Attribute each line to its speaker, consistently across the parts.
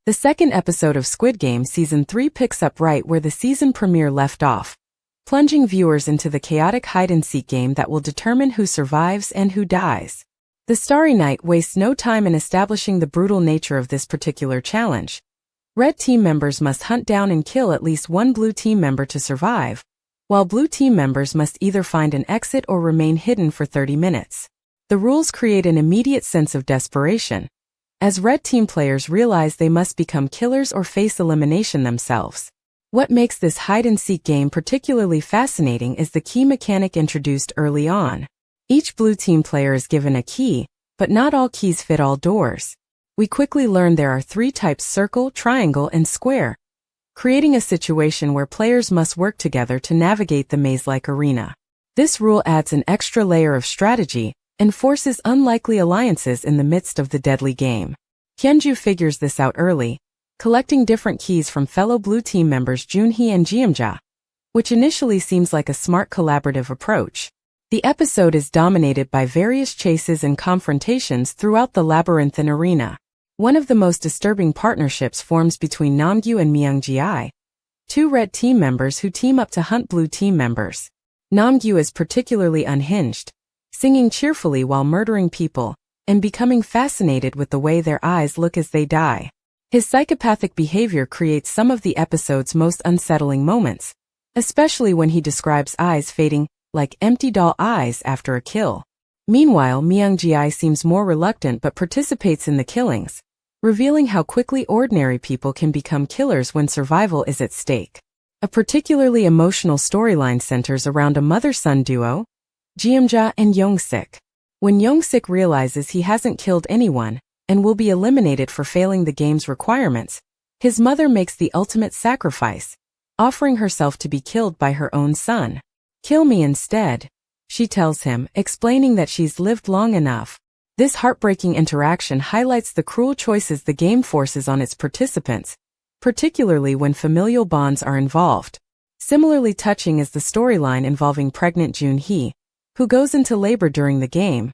Speaker 1: The second episode of Squid Game Season 3 picks up right where the season premiere left off, plunging viewers into the chaotic hide-and-seek game that will determine who survives and who dies. The Starry Night wastes no time in establishing the brutal nature of this particular challenge. Red team members must hunt down and kill at least one blue team member to survive, while blue team members must either find an exit or remain hidden for 30 minutes. The rules create an immediate sense of desperation, as red team players realize they must become killers or face elimination themselves. What makes this hide-and-seek game particularly fascinating is the key mechanic introduced early on. Each blue team player is given a key, but not all keys fit all doors. We quickly learn there are 3 types: circle, triangle, and square, creating a situation where players must work together to navigate the maze-like arena. This rule adds an extra layer of strategy and forces unlikely alliances in the midst of the deadly game. Hyunju figures this out early, collecting different keys from fellow blue team members Jun-hee and Geum-ja, which initially seems like a smart collaborative approach. The episode is dominated by various chases and confrontations throughout the labyrinthine arena. One of the most disturbing partnerships forms between Nam-gyu and Myung-gi, 2 red team members who team up to hunt blue team members. Nam-gyu is particularly unhinged, singing cheerfully while murdering people, and becoming fascinated with the way their eyes look as they die. His psychopathic behavior creates some of the episode's most unsettling moments, especially when he describes eyes fading like empty doll eyes after a kill. Meanwhile, Myung-gi seems more reluctant but participates in the killings, revealing how quickly ordinary people can become killers when survival is at stake. A particularly emotional storyline centers around a mother-son duo, Geum-ja and Young-sik. When Young-sik realizes he hasn't killed anyone and will be eliminated for failing the game's requirements, his mother makes the ultimate sacrifice, offering herself to be killed by her own son. "Kill me instead," she tells him, explaining that she's lived long enough. This heartbreaking interaction highlights the cruel choices the game forces on its participants, particularly when familial bonds are involved. Similarly touching is the storyline involving pregnant Jun-hee, who goes into labor during the game,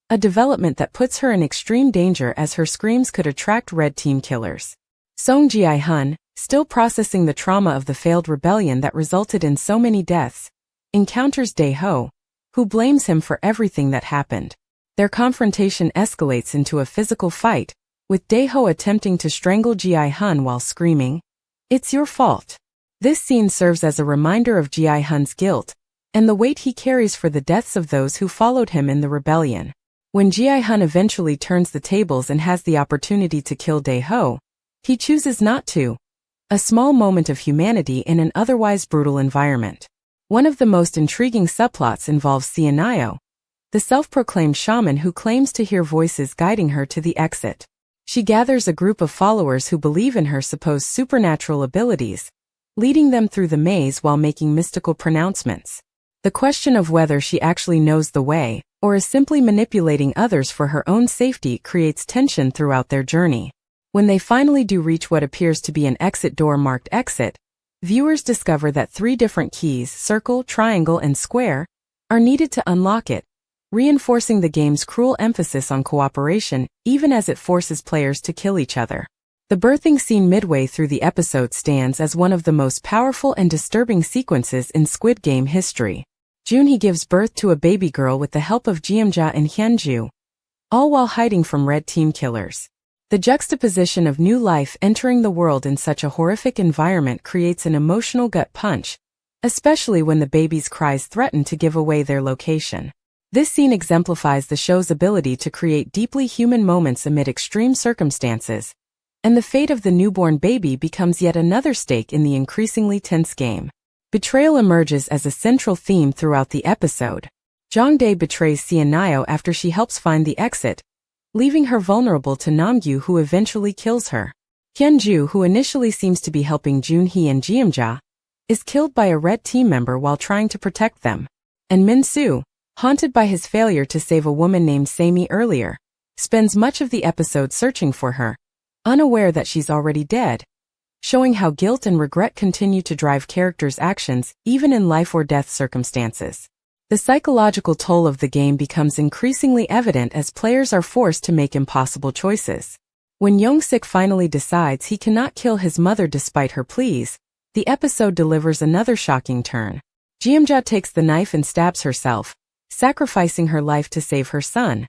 Speaker 1: a development that puts her in extreme danger as her screams could attract red team killers. Seong Gi-hun, still processing the trauma of the failed rebellion that resulted in so many deaths, encounters Dae-ho, who blames him for everything that happened. Their confrontation escalates into a physical fight, with Dae-ho attempting to strangle Gi-hun while screaming, "It's your fault." This scene serves as a reminder of Gi-hun's guilt and the weight he carries for the deaths of those who followed him in the rebellion. When Gi-hun eventually turns the tables and has the opportunity to kill Dae-ho, he chooses not to, a small moment of humanity in an otherwise brutal environment. One of the most intriguing subplots involves Seon-nyeo, the self-proclaimed shaman who claims to hear voices guiding her to the exit. She gathers a group of followers who believe in her supposed supernatural abilities, leading them through the maze while making mystical pronouncements. The question of whether she actually knows the way, or is simply manipulating others for her own safety, creates tension throughout their journey. When they finally do reach what appears to be an exit door marked exit, viewers discover that 3 different keys, circle, triangle, and square, are needed to unlock it, reinforcing the game's cruel emphasis on cooperation, even as it forces players to kill each other. The birthing scene midway through the episode stands as one of the most powerful and disturbing sequences in Squid Game history. Jun-hee gives birth to a baby girl with the help of Geum-ja and Hyunju, all while hiding from red team killers. The juxtaposition of new life entering the world in such a horrific environment creates an emotional gut punch, especially when the baby's cries threaten to give away their location. This scene exemplifies the show's ability to create deeply human moments amid extreme circumstances, and the fate of the newborn baby becomes yet another stake in the increasingly tense game. Betrayal emerges as a central theme throughout the episode. Jong-dae betrays Seon-nyeo after she helps find the exit, leaving her vulnerable to Nam-gyu, who eventually kills her. Hyunju, who initially seems to be helping Jun-hee and Geum-ja, is killed by a red team member while trying to protect them. And Min-soo, haunted by his failure to save a woman named Sammy earlier, spends much of the episode searching for her, unaware that she's already dead, showing how guilt and regret continue to drive characters' actions even in life-or-death circumstances. The psychological toll of the game becomes increasingly evident as players are forced to make impossible choices. When Young-sik finally decides he cannot kill his mother despite her pleas, the episode delivers another shocking turn. Geum-ja takes the knife and stabs herself, sacrificing her life to save her son,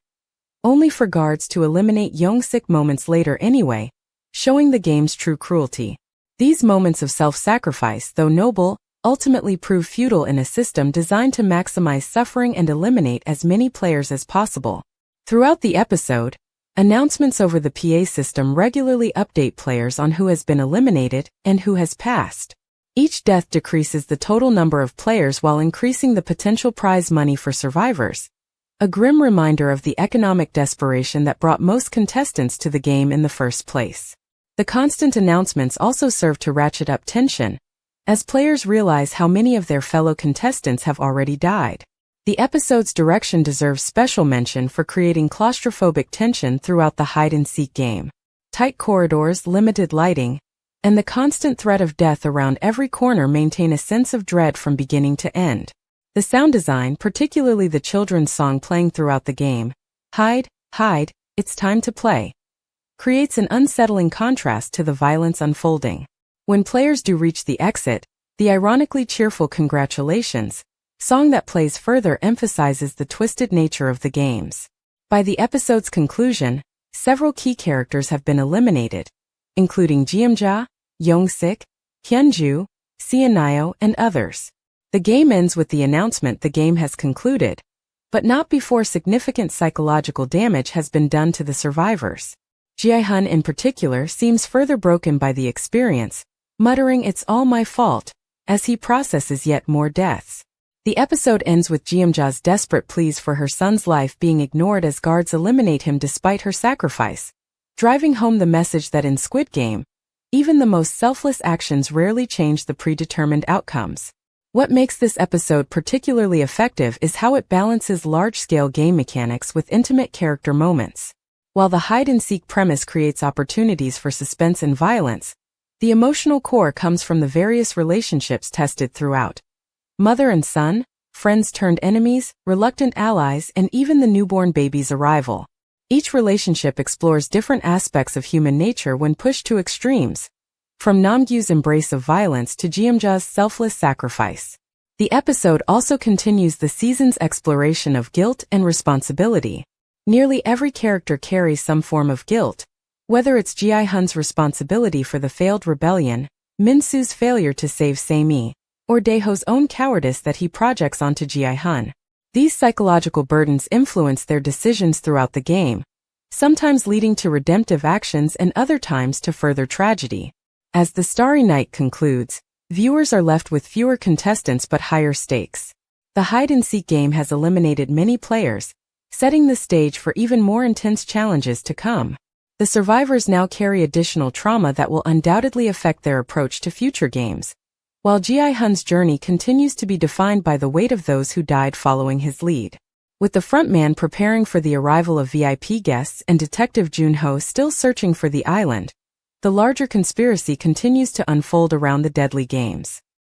Speaker 1: only for guards to eliminate Young-sik moments later anyway, showing the game's true cruelty. These moments of self-sacrifice, though noble, ultimately prove futile in a system designed to maximize suffering and eliminate as many players as possible. Throughout the episode, announcements over the PA system regularly update players on who has been eliminated and who has passed. Each death decreases the total number of players while increasing the potential prize money for survivors, a grim reminder of the economic desperation that brought most contestants to the game in the first place. The constant announcements also serve to ratchet up tension, as players realize how many of their fellow contestants have already died. The episode's direction deserves special mention for creating claustrophobic tension throughout the hide-and-seek game. Tight corridors, limited lighting, and the constant threat of death around every corner maintain a sense of dread from beginning to end. The sound design, particularly the children's song playing throughout the game, "Hide, hide, it's time to play," creates an unsettling contrast to the violence unfolding. When players do reach the exit, the ironically cheerful "Congratulations" song that plays further emphasizes the twisted nature of the games. By the episode's conclusion, several key characters have been eliminated, including Geum-ja, Young-sik, Hyun-ju, Seon-nyeo, and others. The game ends with the announcement the game has concluded, but not before significant psychological damage has been done to the survivors. Gi-hun in particular seems further broken by the experience, muttering "It's all my fault," as he processes yet more deaths. The episode ends with Geum-ja's desperate pleas for her son's life being ignored as guards eliminate him despite her sacrifice, driving home the message that in Squid Game, even the most selfless actions rarely change the predetermined outcomes. What makes this episode particularly effective is how it balances large-scale game mechanics with intimate character moments. While the hide-and-seek premise creates opportunities for suspense and violence, the emotional core comes from the various relationships tested throughout. Mother and son, friends turned enemies, reluctant allies, and even the newborn baby's arrival. Each relationship explores different aspects of human nature when pushed to extremes, from Nam-gyu's embrace of violence to Geum-ja's selfless sacrifice. The episode also continues the season's exploration of guilt and responsibility. Nearly every character carries some form of guilt, whether it's Gi-hun's responsibility for the failed rebellion, Min-soo's failure to save Sae-mi, or Dae-ho's own cowardice that he projects onto Gi-hun. These psychological burdens influence their decisions throughout the game, sometimes leading to redemptive actions and other times to further tragedy. As the Starry Night concludes, viewers are left with fewer contestants but higher stakes. The hide-and-seek game has eliminated many players, setting the stage for even more intense challenges to come. The survivors now carry additional trauma that will undoubtedly affect their approach to future games, while Gi-hun's journey continues to be defined by the weight of those who died following his lead. With the frontman preparing for the arrival of VIP guests and Detective Jun-hee still searching for the island, the larger conspiracy continues to unfold around the deadly games.